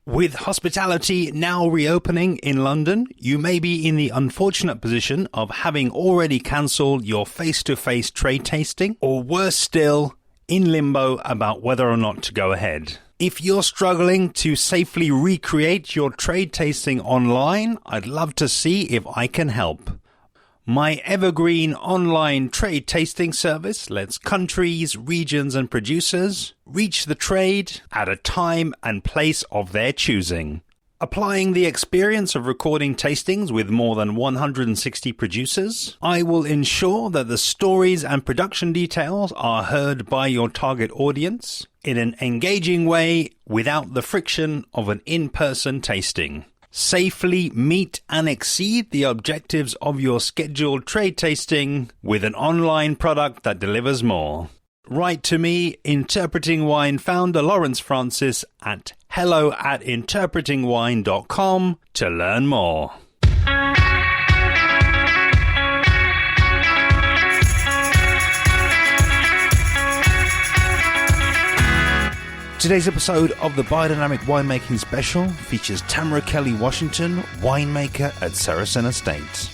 With hospitality now reopening in London, you may be in the unfortunate position of having already cancelled your face-to-face trade tasting, or worse still, in limbo about whether or not to go ahead. If you're struggling to safely recreate your trade tasting online, I'd love to see if I can help. My evergreen online trade tasting service lets countries, regions and producers reach the trade at a time and place of their choosing. Applying the experience of recording tastings with more than 160 producers, I will ensure that the stories and production details are heard by your target audience in an engaging way without the friction of an in-person tasting. Safely meet and exceed the objectives of your scheduled trade tasting with an online product that delivers more. Write to me, Interpreting Wine founder Lawrence Francis at hello@interpretingwine.com to learn more. Today's episode of the Biodynamic Winemaking Special features Tamra Kelly-Washington, winemaker at Seresin Estate.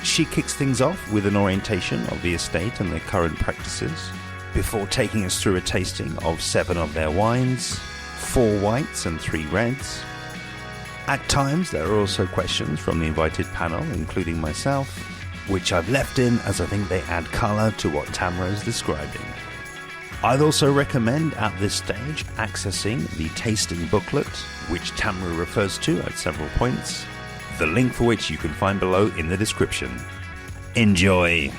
She kicks things off with an orientation of the estate and their current practices, before taking us through a tasting of 7 of their wines, 4 whites and 3 reds. At times there are also questions from the invited panel, including myself, which I've left in as I think they add colour to what Tamra is describing. I'd also recommend at this stage accessing the tasting booklet, which Tamra refers to at several points, the link for which you can find below in the description. Enjoy!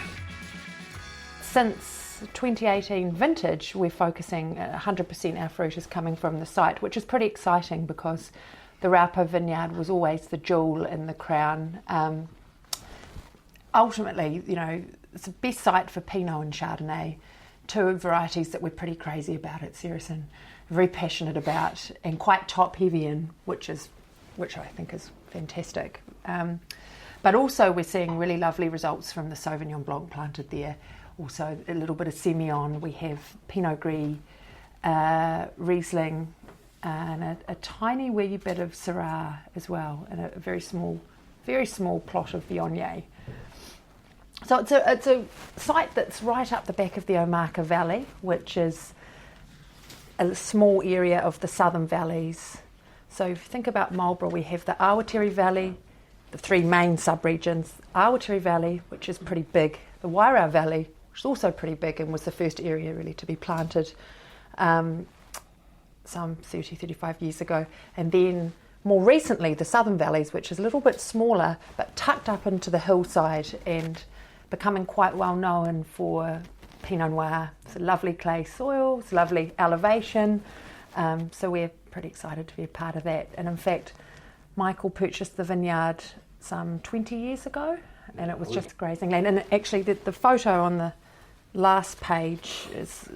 Since 2018 vintage, we're focusing 100% our fruit is coming from the site, which is pretty exciting because the Raupo vineyard was always the jewel in the crown. Ultimately, you know, it's the best site for Pinot and Chardonnay, 2 varieties that we're pretty crazy about at Seresin, very passionate about and quite top heavy in, which I think is fantastic. But also we're seeing really lovely results from the Sauvignon Blanc planted there. Also a little bit of Semillon. We have Pinot Gris, Riesling, and a tiny wee bit of Syrah as well, and a very small plot of Viognier. So it's a site that's right up the back of the Omaka Valley, which is a small area of the southern valleys. So if you think about Marlborough, we have the Awatiri Valley, the 3 main sub-regions, Awatiri Valley, which is pretty big, the Wairau Valley, which is also pretty big and was the first area really to be planted some 35 years ago, and then more recently the southern valleys, which is a little bit smaller but tucked up into the hillside and becoming quite well known for Pinot Noir. It's a lovely clay soil, it's lovely elevation, so we're pretty excited to be a part of that. And in fact, Michael purchased the vineyard some 20 years ago, and it was just grazing land. And actually the photo on the last page is,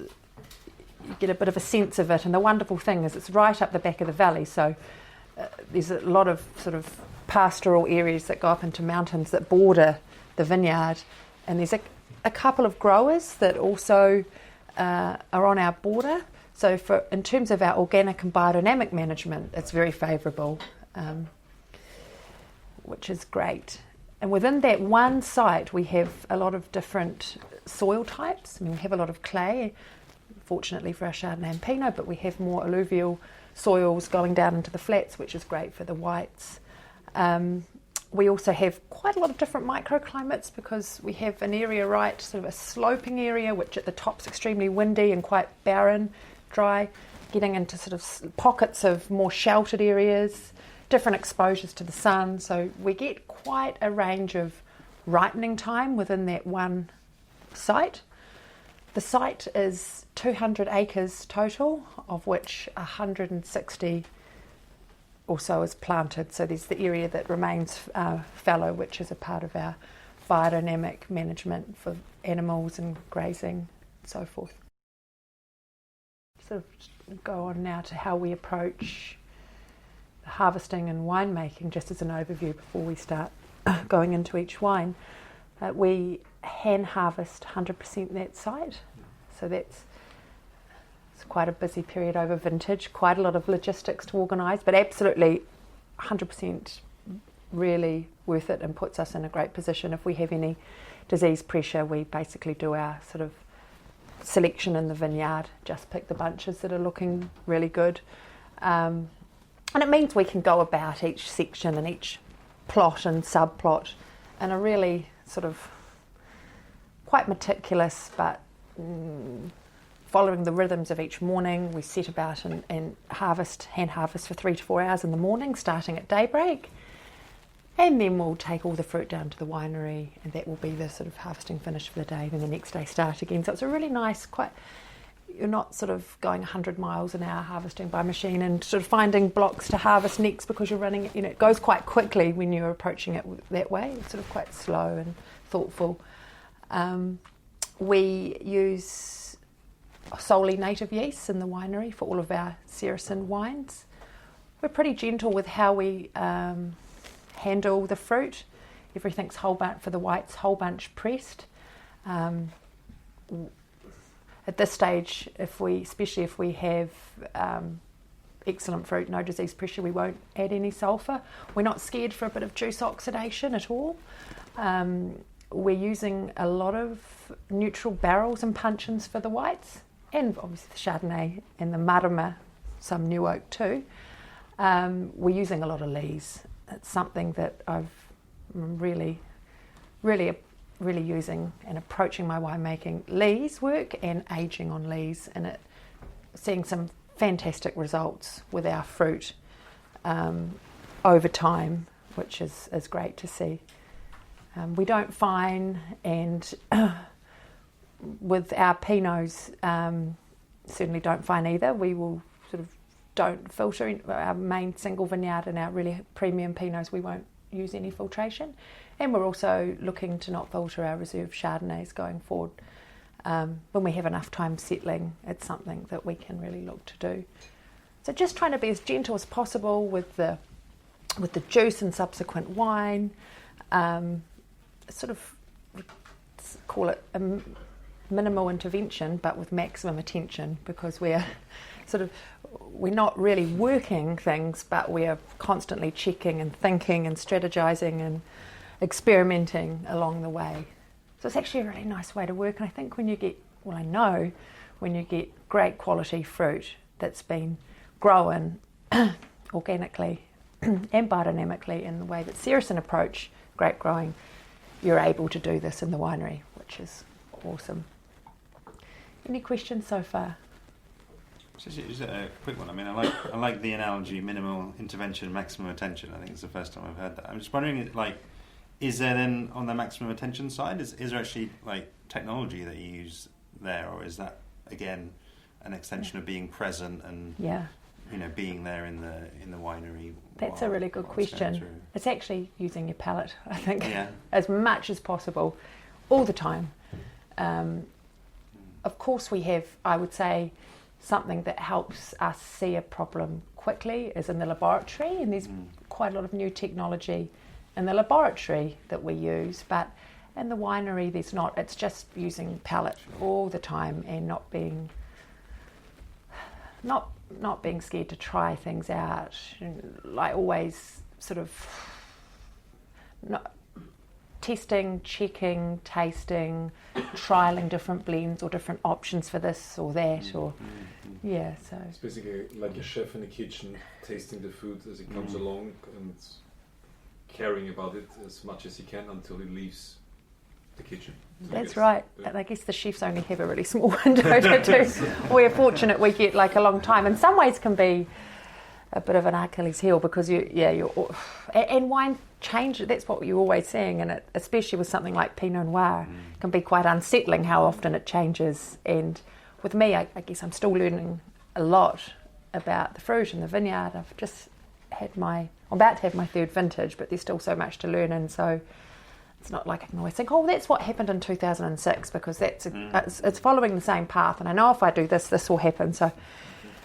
you get a bit of a sense of it, and the wonderful thing is it's right up the back of the valley, so there's a lot of sort of pastoral areas that go up into mountains that border the vineyard, and there's a couple of growers that also are on our border. So in terms of our organic and biodynamic management, it's very favourable, which is great. And within that one site, we have a lot of different soil types. I mean, we have a lot of clay, fortunately for our Chardonnay and Pinot, but we have more alluvial soils going down into the flats, which is great for the whites. We also have quite a lot of different microclimates because we have an area sort of a sloping area, which at the top's extremely windy and quite barren, dry, getting into sort of pockets of more sheltered areas, different exposures to the sun. So we get quite a range of ripening time within that one site. The site is 200 acres total, of which 160 or so is planted. So there's the area that remains fallow, which is a part of our biodynamic management for animals and grazing and so forth. Sort of go on now to how we approach harvesting and winemaking, just as an overview before we start going into each wine. We hand harvest 100% that site, so that's It's quite a busy period over vintage, quite a lot of logistics to organise, but absolutely 100% really worth it and puts us in a great position. If we have any disease pressure, we basically do our sort of selection in the vineyard, just pick the bunches that are looking really good. And it means we can go about each section and each plot and subplot in a really sort of quite meticulous, but following the rhythms of each morning. We set about and hand harvest for 3 to 4 hours in the morning, starting at daybreak. And then we'll take all the fruit down to the winery, and that will be the sort of harvesting finish for the day. Then the next day start again. So it's a really nice, you're not sort of going 100 miles an hour harvesting by machine and sort of finding blocks to harvest next because you're running, it goes quite quickly when you're approaching it that way. It's sort of quite slow and thoughtful. We use solely native yeasts in the winery for all of our Seresin wines. We're pretty gentle with how we handle the fruit. Everything's whole bunch for the whites, whole bunch pressed. At this stage, especially if we have excellent fruit, no disease pressure, we won't add any sulphur. We're not scared for a bit of juice oxidation at all. We're using a lot of neutral barrels and puncheons for the whites, and obviously the Chardonnay and the Marama, some new oak too. We're using a lot of lees. It's something that I've really using and approaching my winemaking. Lees work and aging on lees, and seeing some fantastic results with our fruit over time, which is great to see. We don't fine, and with our Pinots, certainly don't fine either. We will sort of don't filter our main single vineyard and our really premium Pinots. We won't use any filtration, and we're also looking to not filter our reserve Chardonnays going forward. When we have enough time settling, it's something that we can really look to do. So just trying to be as gentle as possible with the juice and subsequent wine. Sort of call it a minimal intervention, but with maximum attention, because we're not really working things, but we are constantly checking and thinking and strategizing and experimenting along the way. So it's actually a really nice way to work. And I think when you get great quality fruit that's been grown organically and biodynamically in the way that Seresin approach grape growing, you're able to do this in the winery, which is awesome. Any questions so far? Just a quick one. I mean, I like the analogy minimal intervention, maximum attention. I think it's the first time I've heard that. I'm just wondering, is there then on the maximum attention side, is there actually technology that you use there, or is that again an extension of being present and being there in the winery? That's a really good question. It's actually using your palate, I think, as much as possible, all the time. Of course, we have, I would say, something that helps us see a problem quickly is in the laboratory, and there's quite a lot of new technology in the laboratory that we use, but in the winery there's not. It's just using palate all the time and not being scared to try things out, always sort of not testing, checking, tasting, trialing different blends or different options for this or that, so it's basically like a chef in the kitchen, tasting the food as it comes along and caring about it as much as he can until he leaves the kitchen. That's right. And I guess the chefs only have a really small window to do. We're fortunate we get a long time. In some ways can be a bit of an Achilles heel, because and wine change. That's what you're always seeing, and especially with something like Pinot Noir, can be quite unsettling how often it changes. And with me, I guess I'm still learning a lot about the fruit and the vineyard. I've just I'm about to have my third vintage, but there's still so much to learn, and so it's not like I can always think, that's what happened in 2006, because it's following the same path, and I know if I do this will happen. So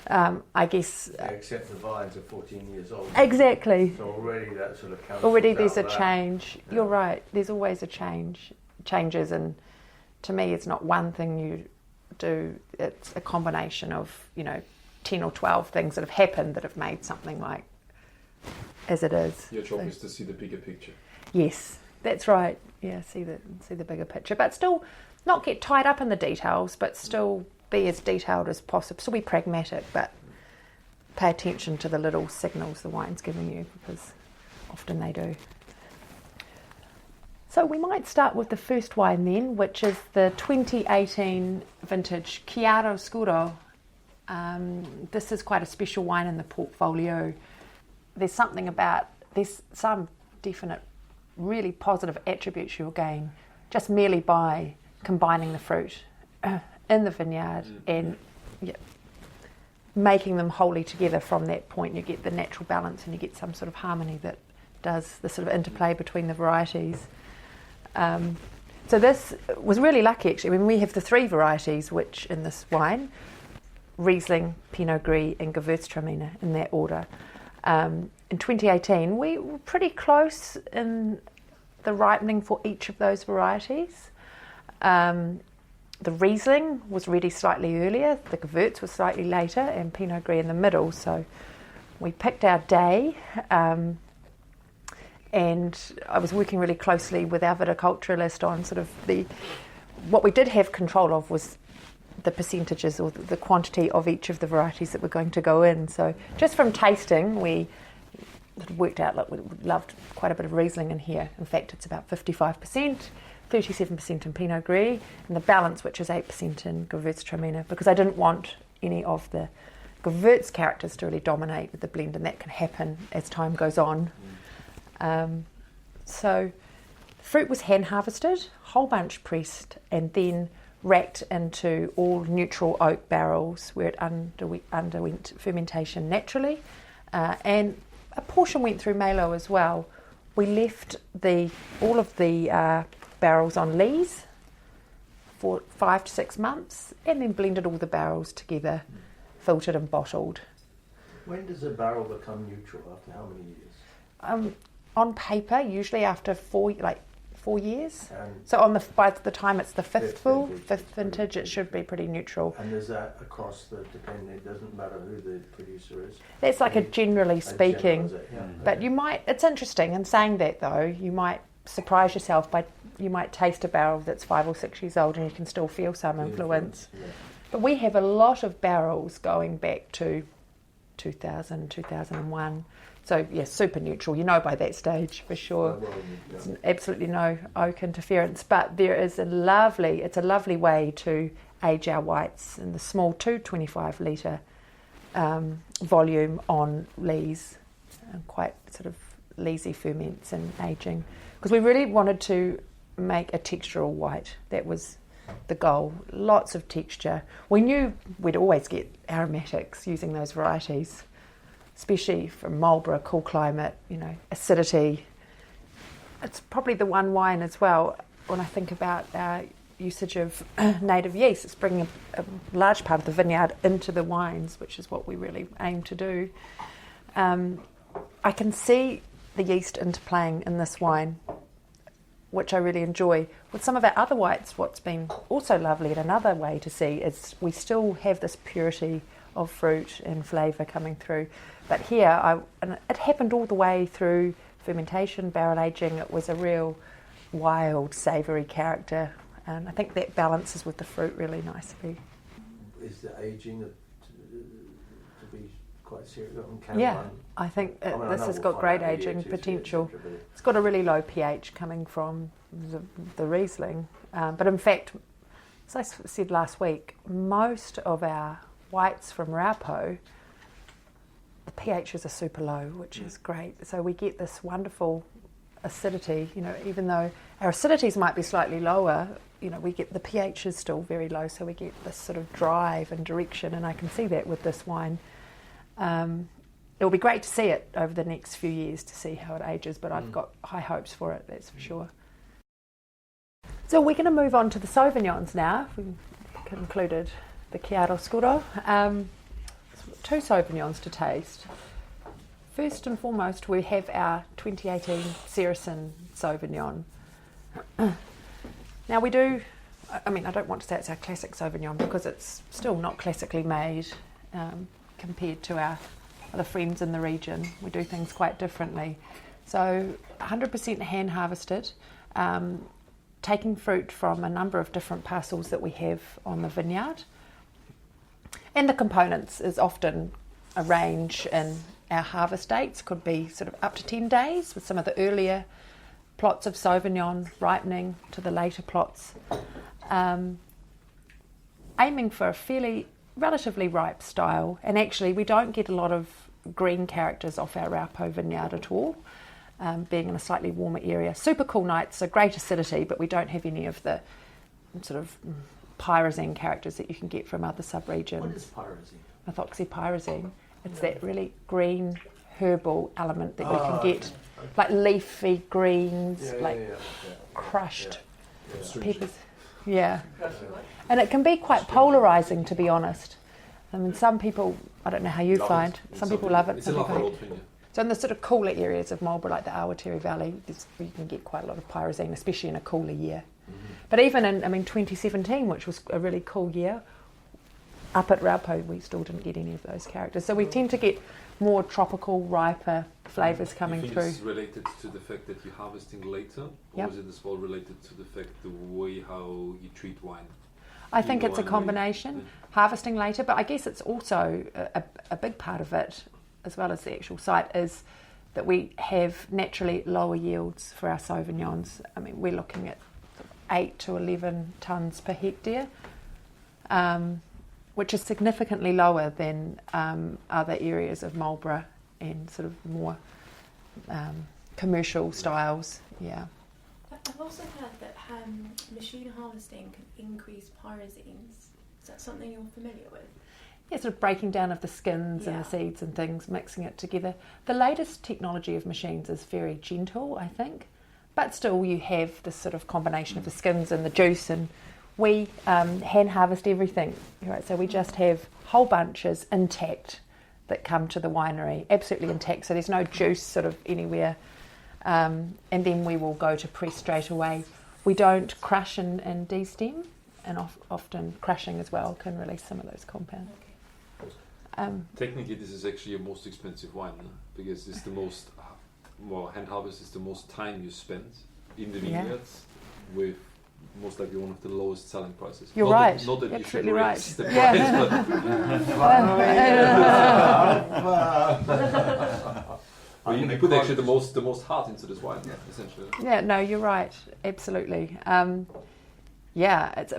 I guess... except the vines are 14 years old. Exactly. So already that sort of counts. Already there's a change. Yeah. You're right. There's always a changes, and to me it's not one thing it's a combination of, 10 or 12 things that have happened that have made something like as it is. Your job is to see the bigger picture. Yes, that's right. Yeah, see the bigger picture, but still not get tied up in the details, but still be as detailed as possible. Still be pragmatic, but pay attention to the little signals the wine's giving you, because often they do. So we might start with the first wine then, which is the 2018 vintage Chiaroscuro. This is quite a special wine in the portfolio. There's some definite, really positive attributes you'll gain just merely by combining the fruit in the vineyard and making them wholly together. From that point, you get the natural balance and you get some sort of harmony that does the sort of interplay between the varieties. So this was really lucky, actually. I mean, we have the 3 varieties which in this wine: Riesling, Pinot Gris and Gewürztraminer, in that order. In 2018, we were pretty close in the ripening for each of those varieties. The Riesling was ready slightly earlier, the Gewürz was slightly later, and Pinot Gris in the middle. So we picked our day, and I was working really closely with our viticulturalist on sort of what we did have control of was the percentages or the quantity of each of the varieties that were going to go in. So just from tasting, we worked out that we loved quite a bit of Riesling in here. In fact, it's about 55%, 37% in Pinot Gris, and the balance, which is 8% in Gewürztraminer, because I didn't want any of the Gewürz characters to really dominate with the blend, and that can happen as time goes on. So fruit was hand harvested, whole bunch pressed, and then racked into all neutral oak barrels where it underwent fermentation naturally, and a portion went through Malo as well. We left all of the barrels on lees for 5 to 6 months, and then blended all the barrels together, filtered and bottled. When does a barrel become neutral? After how many years? On paper, usually after 4 years. And So by the time it's the fifth vintage, it should be pretty neutral. And is that across it doesn't matter who the producer is? That's like a generally speaking. Yeah. But it's interesting in saying that though, you might surprise yourself you might taste a barrel that's 5 or 6 years old and you can still feel some influence. Yeah. But we have a lot of barrels going back to 2000, 2001. So, yes, super neutral. You know by that stage for sure. There's absolutely no oak interference. But there is it's a lovely way to age our whites in the small 225 litre volume on lees, quite sort of leesy ferments and aging. Because we really wanted to make a textural white. That was the goal. Lots of texture. We knew we'd always get aromatics using those varieties, especially from Marlborough, cool climate, acidity. It's probably the one wine as well, when I think about our usage of native yeast, it's bringing a large part of the vineyard into the wines, which is what we really aim to do. I can see the yeast interplaying in this wine, which I really enjoy. With some of our other whites, what's been also lovely and another way to see is we still have this purity of fruit and flavour coming through. But here, it happened all the way through fermentation, barrel aging. It was a real wild, savoury character. And I think that balances with the fruit really nicely. Is the aging to be quite serious? Yeah, I think this has got great aging potential. It's got a really low pH coming from the Riesling. But in fact, as I said last week, most of our whites from Raupo, the pHs are super low, which is great. So we get this wonderful acidity, even though our acidities might be slightly lower, we get the pH is still very low, so we get this sort of drive and direction, and I can see that with this wine. It'll be great to see it over the next few years to see how it ages, but I've got high hopes for it, that's for sure. So we're going to move on to the Sauvignons now. We've concluded the Chiaroscuro. 2 Sauvignons to taste. First and foremost, we have our 2018 Seresin Sauvignon. Now we do I mean, I don't want to say it's our classic Sauvignon because it's still not classically made compared to our other friends in the region. We do things quite differently. So 100% hand harvested, taking fruit from a number of different parcels that we have on the vineyard. And the components is often a range in our harvest dates, could be sort of up to 10 days with some of the earlier plots of Sauvignon ripening to the later plots. Aiming for a relatively ripe style, and actually we don't get a lot of green characters off our Raupo vineyard at all, being in a slightly warmer area. Super cool nights, so great acidity, but we don't have any of the sort of pyrazine characters that you can get from other sub-regions. What is pyrazine? Methoxypyrazine. It's that really green herbal element that you can get, like leafy greens, crushed peppers. Yeah. And it can be quite polarising, to be honest. I mean, some people, I don't know how you find, some people love it, some people hate. So in the sort of cooler areas of Marlborough, like the Awatere Valley, you can get quite a lot of pyrazine, especially in a cooler year. But even in, 2017, which was a really cool year, up at Raupo, we still didn't get any of those characters. So we tend to get more tropical, riper flavours coming through. Is it related to the fact that you're harvesting later, or is it as well related to the fact the way how you treat wine? I think it's a combination, harvesting later, but I guess it's also a big part of it, as well as the actual site, is that we have naturally lower yields for our Sauvignons. I mean, we're looking at 8 to 11 tonnes per hectare, which is significantly lower than other areas of Marlborough and sort of more commercial styles. Yeah. I've also heard that machine harvesting can increase pyrazines. Is that something you're familiar with? Yeah, sort of breaking down of the skins and the seeds and things, mixing it together. The latest technology of machines is very gentle, I think, but still you have this sort of combination of the skins and the juice, and we hand harvest everything, right? So we just have whole bunches intact that come to the winery, absolutely intact, so there's no juice sort of anywhere, and then we will go to press straight away. We don't crush and de-stem, and often crushing as well can release some of those compounds. Technically, this is actually your most expensive wine, no? Because it's the most, hand harvest is the most time you spend in the vineyards with most likely one of the lowest selling prices. You're not right, that, not that absolutely you should right. raise the price, but you put actually the most heart into this wine, essentially. Yeah, no, you're right, absolutely. It's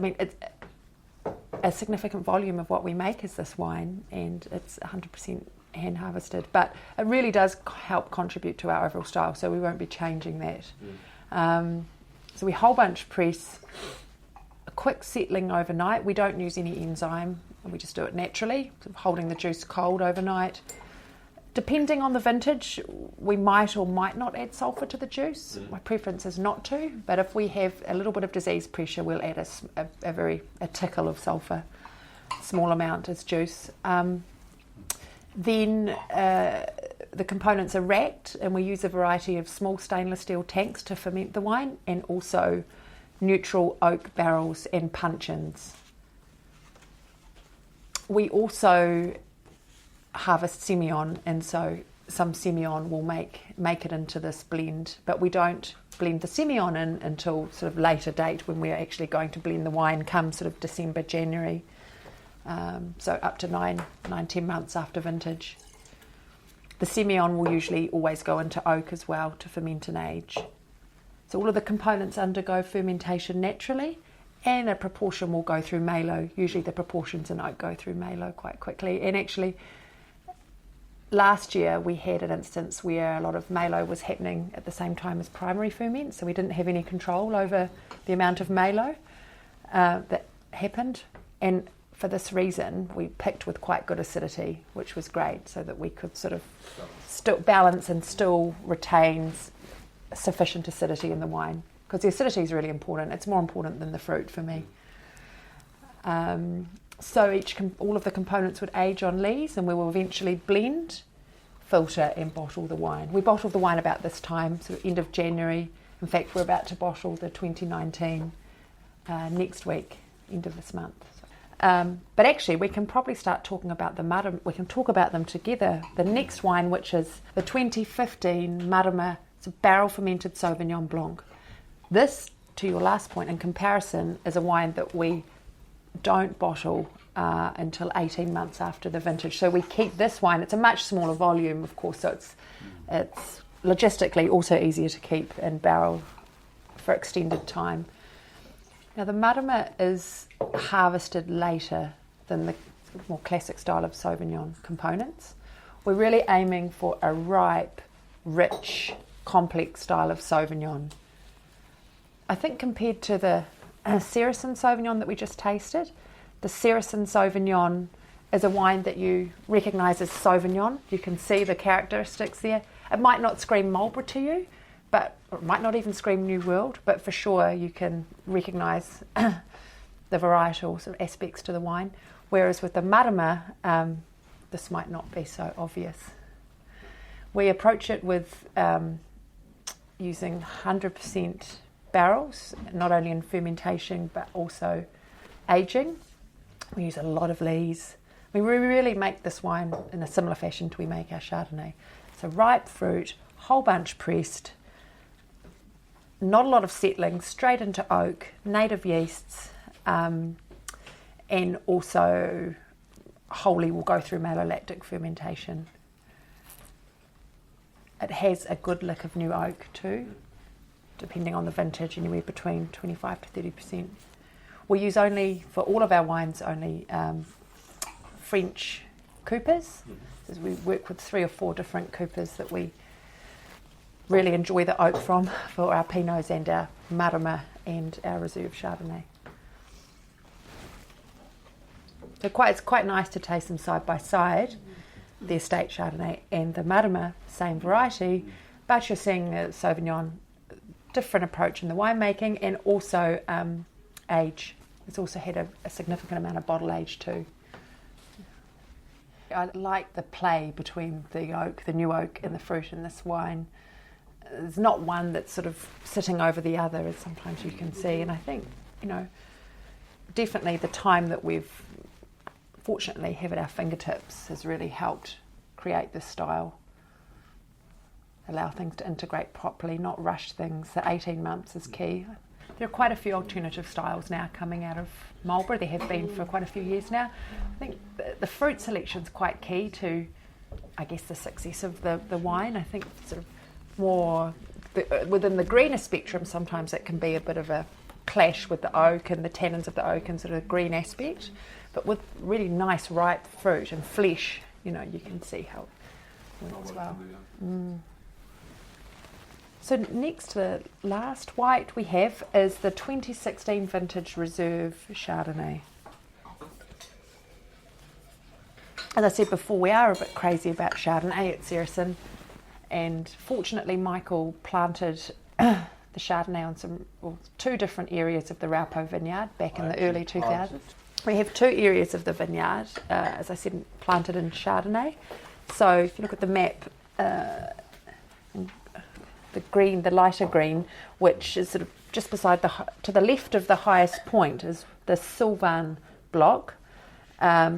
a significant volume of what we make is this wine, and it's 100% hand harvested, but it really does help contribute to our overall style, so we won't be changing that. So we whole bunch press, a quick settling overnight. We don't use any enzyme, we just do it naturally, sort of holding the juice cold overnight. Depending on the vintage, we might or might not add sulphur to the juice. My preference is not to, but if we have a little bit of disease pressure, we'll add a tickle of sulphur, small amount as juice. Then the components are racked, and we use a variety of small stainless steel tanks to ferment the wine, and also neutral oak barrels and puncheons. We also harvest Semillon, and so some Semillon will make it into this blend, but we don't blend the Semillon in until sort of later date when we're actually going to blend the wine come sort of December, January, so up to 9-10 months after vintage. The Semillon will usually always go into oak as well to ferment and age. So all of the components undergo fermentation naturally, and a proportion will go through malo. Usually the proportions in oak go through malo quite quickly, and actually last year we had an instance where a lot of malo was happening at the same time as primary ferment, so we didn't have any control over the amount of malo that happened, and for this reason we picked with quite good acidity, which was great, so that we could sort of still balance and still retain sufficient acidity in the wine, because the acidity is really important. It's more important than the fruit for me. So all of the components would age on lees, and we will eventually blend, filter and bottle the wine. We bottle the wine about this time, sort of end of January. In fact, we're about to bottle the 2019 next week, end of this month. But actually, we can probably start talking about the Marama. We can talk about them together. The next wine, which is the 2015 Marama, it's a barrel fermented Sauvignon Blanc. This, to your last point, in comparison, is a wine that we don't bottle until 18 months after the vintage. So we keep this wine. It's a much smaller volume, of course, so it's logistically also easier to keep in barrel for extended time. Now, the Marama is harvested later than the more classic style of Sauvignon components. We're really aiming for a ripe, rich, complex style of Sauvignon. I think compared to the Seresin Sauvignon that we just tasted, the Seresin Sauvignon is a wine that you recognise as Sauvignon. You can see the characteristics there. It might not scream Marlborough to you, or it might not even scream New World, but for sure you can recognise the varietal sort of aspects to the wine. Whereas with the Marama, this might not be so obvious. We approach it with using 100% barrels, not only in fermentation but also aging. We use a lot of lees. We really make this wine in a similar fashion to we make our Chardonnay. So ripe fruit, whole bunch pressed, not a lot of settling, straight into oak, native yeasts, and also wholly will go through malolactic fermentation. It has a good lick of new oak too, depending on the vintage, anywhere between 25 to 30%. We use only, for all of our wines, only French coopers. So we work with 3 or 4 different coopers that we really enjoy the oak from for our Pinots and our Marama and our Reserve Chardonnay. So it's quite nice to taste them side by side, the estate Chardonnay and the Marama, same variety, but you're seeing a Sauvignon, different approach in the winemaking, and also age. It's also had a significant amount of bottle age too. I like the play between the oak, the new oak, and the fruit in this wine. There's not one that's sort of sitting over the other, as sometimes you can see. And I think, definitely the time that we've fortunately have at our fingertips has really helped create this style. Allow things to integrate properly, not rush things. The 18 months is key. There are quite a few alternative styles now coming out of Marlborough. There have been for quite a few years now. I think the fruit selection is quite key to, I guess, the success of the wine. I think sort of more within the greener spectrum, sometimes it can be a bit of a clash with the oak and the tannins of the oak and sort of the green aspect. But with really nice ripe fruit and flesh, you can see how it works well. So next, the last white we have is the 2016 vintage Reserve Chardonnay. As I said before, we are a bit crazy about Chardonnay at Seresin, and fortunately Michael planted the Chardonnay on 2 different areas of the Raupo vineyard back in the early 2000s. We have 2 areas of the vineyard, as I said, planted in Chardonnay. So if you look at the map, the lighter green, which is sort of just beside to the left of the highest point, is the Sylvain block,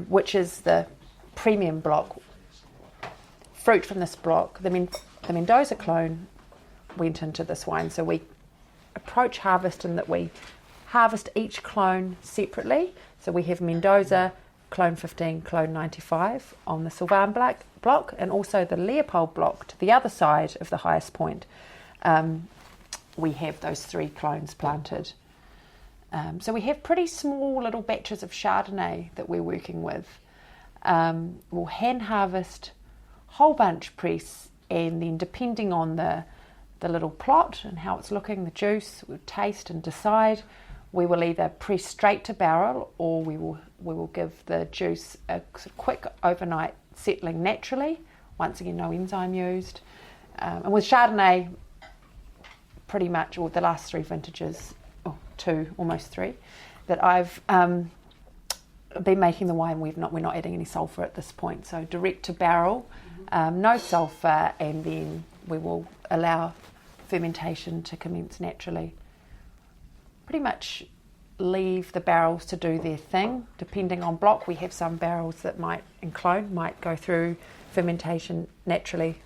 which is the premium block. Fruit from this block, the Mendoza clone went into this wine. So we approach harvest in that we harvest each clone separately. So we have Mendoza, clone 15, clone 95 on the Sylvain block, and also the Leopold block to the other side of the highest point. We have those 3 clones planted. So we have pretty small little batches of Chardonnay that we're working with. We'll hand harvest, whole bunch press, and then depending on the little plot and how it's looking, the juice, we'll taste and decide. We will either press straight to barrel, or we will give the juice a sort of quick overnight settling naturally. Once again, no enzyme used. And with Chardonnay, pretty much all the last 3 vintages, 2, almost 3, that I've been making the wine, we're not adding any sulphur at this point. So direct to barrel, no sulphur, and then we will allow fermentation to commence naturally. Pretty much leave the barrels to do their thing. Depending on block, we have some barrels that might, and clone, might go through fermentation naturally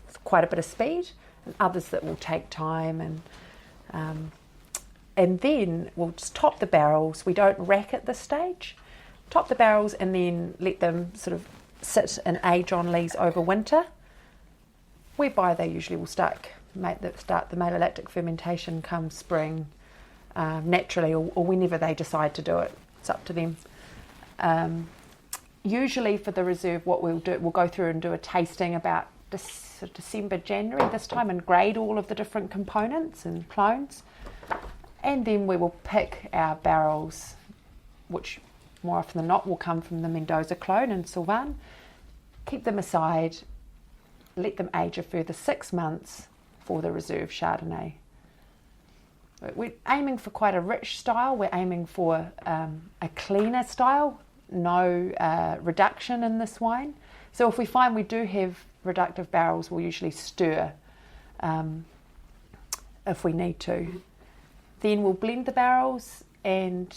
with quite a bit of speed, and others that will take time. And then we'll just top the barrels. We don't rack at this stage. Top the barrels and then let them sort of sit and age on lees over winter, whereby they usually will start the malolactic fermentation come spring, naturally, or whenever they decide to do it. It's up to them. Usually for the reserve, what we'll do, we'll go through and do a tasting about December, January this time, and grade all of the different components and clones. And then we will pick our barrels, which more often than not will come from the Mendoza clone and Sauvignon, keep them aside, let them age a further 6 months for the reserve Chardonnay. We're aiming for quite a rich style. We're aiming for a cleaner style, no reduction in this wine. So if we find we do have reductive barrels, we'll usually stir if we need to. Then we'll blend the barrels and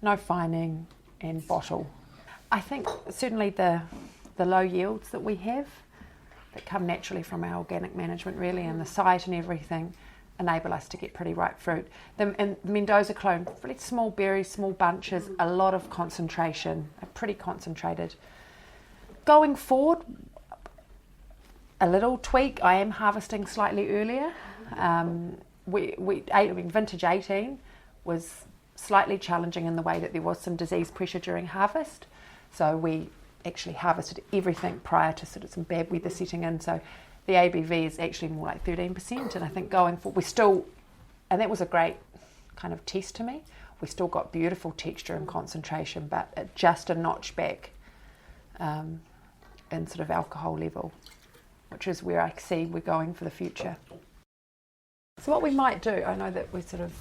no fining and bottle. I think certainly the low yields that we have that come naturally from our organic management really, and the site and everything, enable us to get pretty ripe fruit. And the Mendoza clone, really small berries, small bunches, a lot of concentration, pretty concentrated. Going forward, a little tweak, I am harvesting slightly earlier. Vintage 18 was slightly challenging in the way that there was some disease pressure during harvest. So we actually harvested everything prior to sort of some bad weather setting in. So the ABV is actually more like 13%. And I think going forward, and that was a great kind of test to me. We still got beautiful texture and concentration, but just a notch back in sort of alcohol level, which is where I see we're going for the future. So what we might do, I know that we're sort of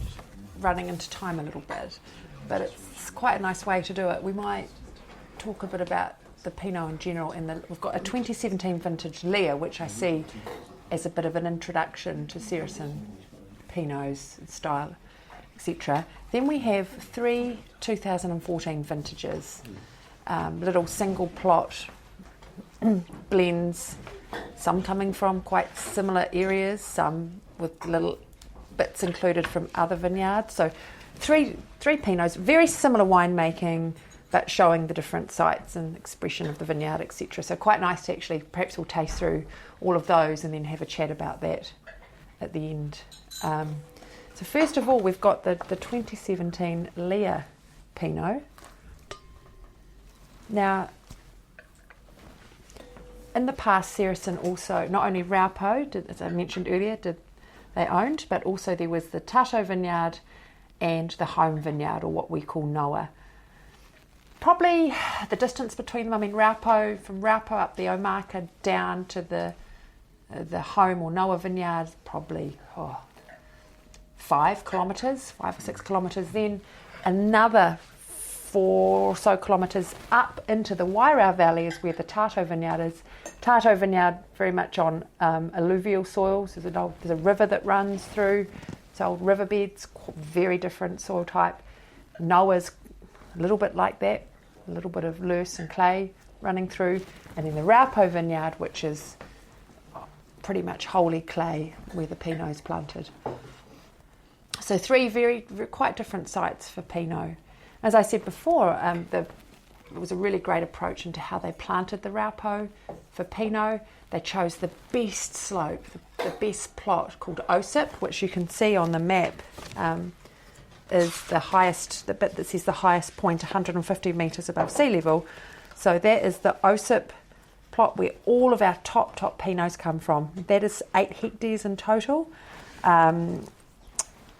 running into time a little bit, but it's quite a nice way to do it. We might talk a bit about the Pinot in general, and we've got a 2017 vintage Leah, which I see as a bit of an introduction to Seresin Pinots style, etc. Then we have 3 2014 vintages, little single plot blends, some coming from quite similar areas, some with little bits included from other vineyards. So three Pinots, very similar winemaking, but showing the different sites and expression of the vineyard, etc. So quite nice to actually, perhaps we'll taste through all of those and then have a chat about that at the end. So first of all, we've got the 2017 Leah Pinot. Now, in the past, Seresin also, not only Raupo, as I mentioned earlier, they owned, but also there was the Tato vineyard and the home vineyard, or what we call Noir. Probably the distance between them, I mean, from Raupo up the Omaka down to the home or Noir vineyard, probably 5 or 6 kilometres. Then another 4 or so kilometres up into the Wairau Valley is where the Tato vineyard is. Tato vineyard very much on alluvial soils. There's a river that runs through. It's old riverbeds, very different soil type. Noah's a little bit like that, a little bit of loess and clay running through. And then the Raupo vineyard, which is pretty much wholly clay where the Pinot is planted. So 3 very quite different sites for Pinot. As I said before, it was a really great approach into how they planted the Raupo for Pinot. They chose the best slope, the best plot called Osip, which you can see on the map, is the highest, the bit that says the highest point 150 metres above sea level. So that is the Osip plot where all of our top Pinots come from. That is 8 hectares in total. And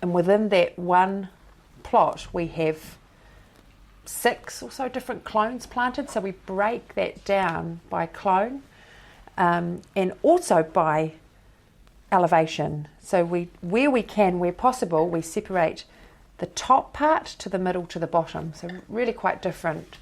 within that one plot, we have 6 or so different clones planted. So we break that down by clone and also by elevation. So where possible, we separate the top part to the middle to the bottom. So really quite different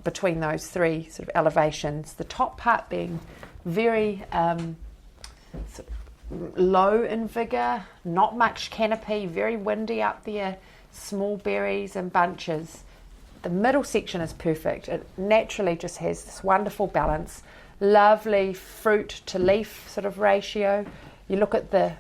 between those 3 sort of elevations. The top part being very sort of low in vigour, not much canopy, very windy up there. small berries and bunches. The middle section is perfect. It naturally just has this wonderful balance, lovely fruit to leaf sort of ratio. You look at the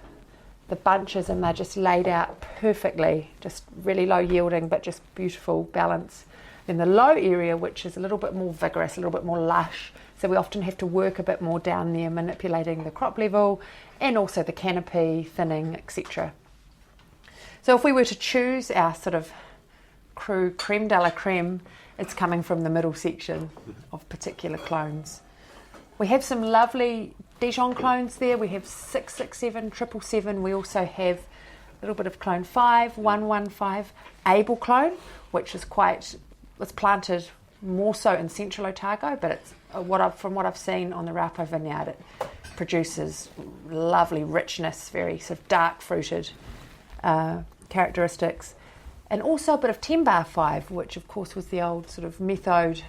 bunches and they're just laid out perfectly, just really low yielding but just beautiful balance. Then the low area, which is a little bit more vigorous, a little bit more lush, so we often have to work a bit more down there, manipulating the crop level and also the canopy, thinning, etc. So if we were to choose our sort of creme de la creme, it's coming from the middle section of particular clones. We have some lovely Dijon clones there. We have 667, 777. We also have a little bit of clone 5, 115, Abel clone, which is it's planted more so in central Otago, but it's from what I've seen on the Raupo vineyard, it produces lovely richness, very sort of dark fruited characteristics. And also a bit of 10 bar 5, which of course was the old sort of methode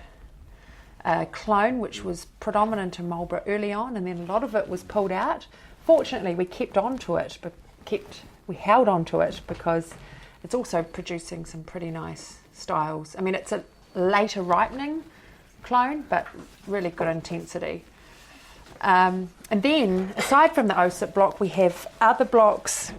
clone, which was predominant in Marlborough early on, and then a lot of it was pulled out. Fortunately, we kept on to it, but we held on to it because it's also producing some pretty nice styles. I mean, it's a later ripening clone, but really good intensity. And then, aside from the OSIP block, we have other blocks,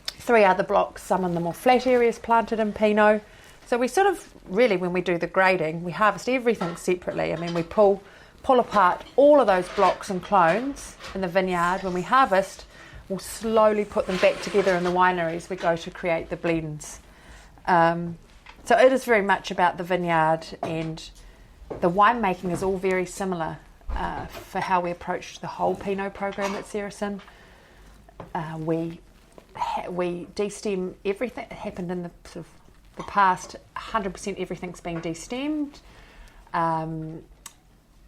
3 other blocks, some in the more flat areas planted in Pinot. So we sort of really, when we do the grading, we harvest everything separately. I mean, we pull apart all of those blocks and clones in the vineyard. When we harvest, we'll slowly put them back together in the winery as we go to create the blends. So it is very much about the vineyard, and the winemaking is all very similar for how we approached the whole Pinot program at Seresin. We destem everything. It happened in the sort of the past. 100% everything's been destemmed.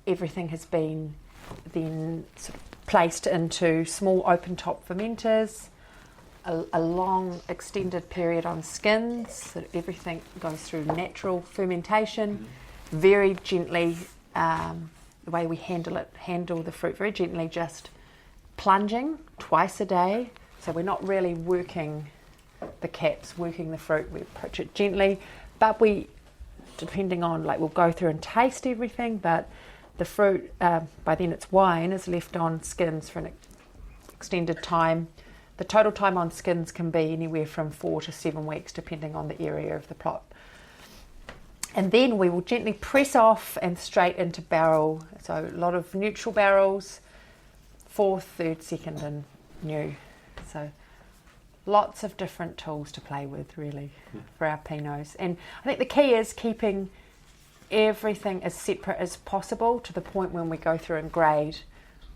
Everything has been then sort of placed into small open top fermenters. A long extended period on skins, so that everything goes through natural fermentation, very gently. The way we handle the fruit very gently, just plunging twice a day. So we're not really working the caps, working the fruit. We approach it gently, but we, depending on, we'll go through and taste everything, but the fruit, by then it's wine, is left on skins for an extended time. The total time on skins can be anywhere from 4 to 7 weeks, depending on the area of the plot. And then we will gently press off and straight into barrel. So a lot of neutral barrels, 4th, 3rd, 2nd, and new. So lots of different tools to play with, really, for our Pinots. And I think the key is keeping everything as separate as possible to the point when we go through and grade,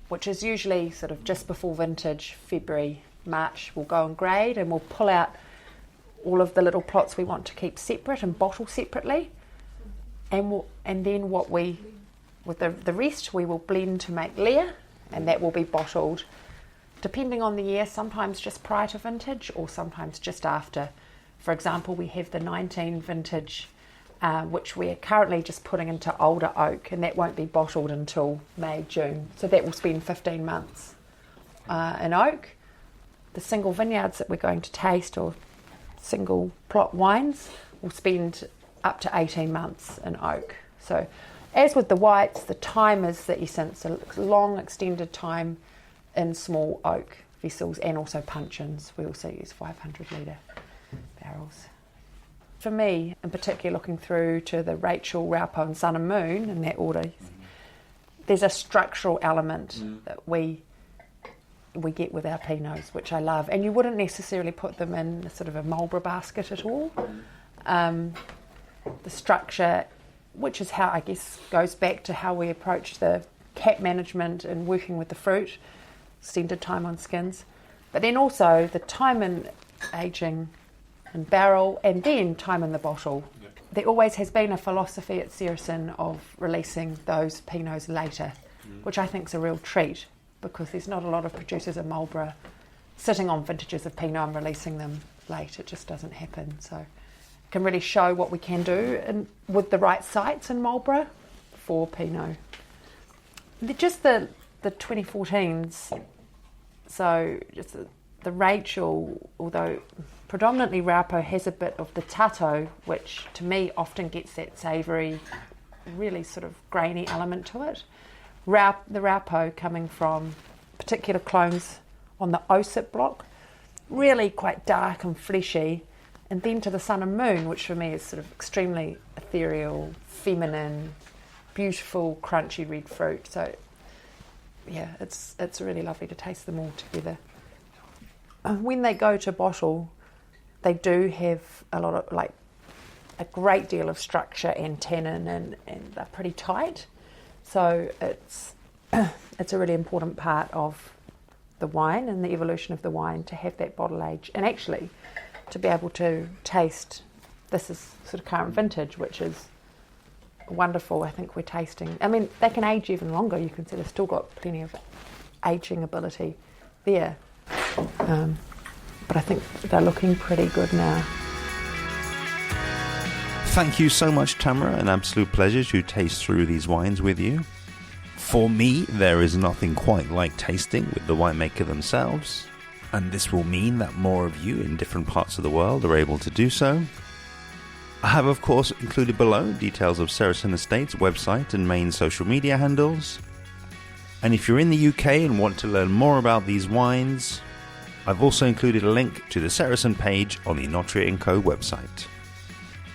which is usually sort of just before vintage, February, March. We'll go and grade, and we'll pull out all of the little plots we want to keep separate and bottle separately. And then with the rest, we will blend to make Leah, and that will be bottled, depending on the year, sometimes just prior to vintage or sometimes just after. For example, we have the 19 vintage, which we're currently just putting into older oak, and that won't be bottled until May, June. So that will spend 15 months in oak. The single vineyards that we're going to taste, or single plot wines, will spend up to 18 months in oak. So as with the whites, the time is the essence, a long extended time in small oak vessels, and also puncheons. We also use 500 litre barrels. For me, in particular, looking through to the Rachel, Raupo and Sun and Moon in that order, there's a structural element that we get with our Pinots, which I love. And you wouldn't necessarily put them in sort of a Marlborough basket at all. The structure, which is how, I guess, goes back to how we approach the cap management and working with the fruit, extended time on skins. But then also the time in aging and barrel, and then time in the bottle. Yep. There always has been a philosophy at Seresin of releasing those Pinots later, which I think is a real treat, because there's not a lot of producers in Marlborough sitting on vintages of Pinot and releasing them late. It just doesn't happen. So it can really show what we can do with the right sites in Marlborough for Pinot. Just the 2014s, so just the Rachel, although predominantly Raupo has a bit of the tato, which to me often gets that savoury, really sort of grainy element to it. The Raupo coming from particular clones on the Osip block, really quite dark and fleshy, and then to the Sun and Moon, which for me is sort of extremely ethereal, feminine, beautiful, crunchy red fruit. So yeah, it's really lovely to taste them all together. When they go to bottle, they do have a great deal of structure and tannin, and they're pretty tight. So it's a really important part of the wine and the evolution of the wine to have that bottle age, and actually to be able to taste. This is sort of current vintage, which is wonderful. I think we're tasting. I mean, they can age even longer. You can see they've still got plenty of aging ability there. But I think they're looking pretty good now. Thank you so much, Tamra. An absolute pleasure to taste through these wines with you. For me, there is nothing quite like tasting with the winemaker themselves, and this will mean that more of you in different parts of the world are able to do so. I have, of course, included below details of Seresin Estates' website and main social media handles. And if you're in the UK and want to learn more about these wines, I've also included a link to the Seresin page on the Enotria & Co website.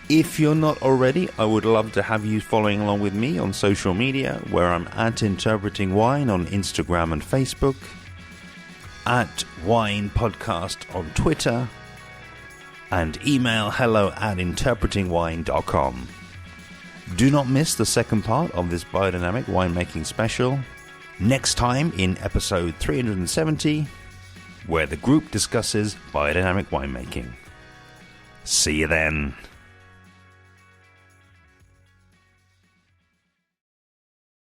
If you're not already, I would love to have you following along with me on social media, where I'm at Interpreting Wine on Instagram and Facebook, at Wine Podcast on Twitter, and email hello@interpretingwine.com. Do not miss the second part of this biodynamic winemaking special next time in episode 370, where the group discusses biodynamic winemaking. See you then.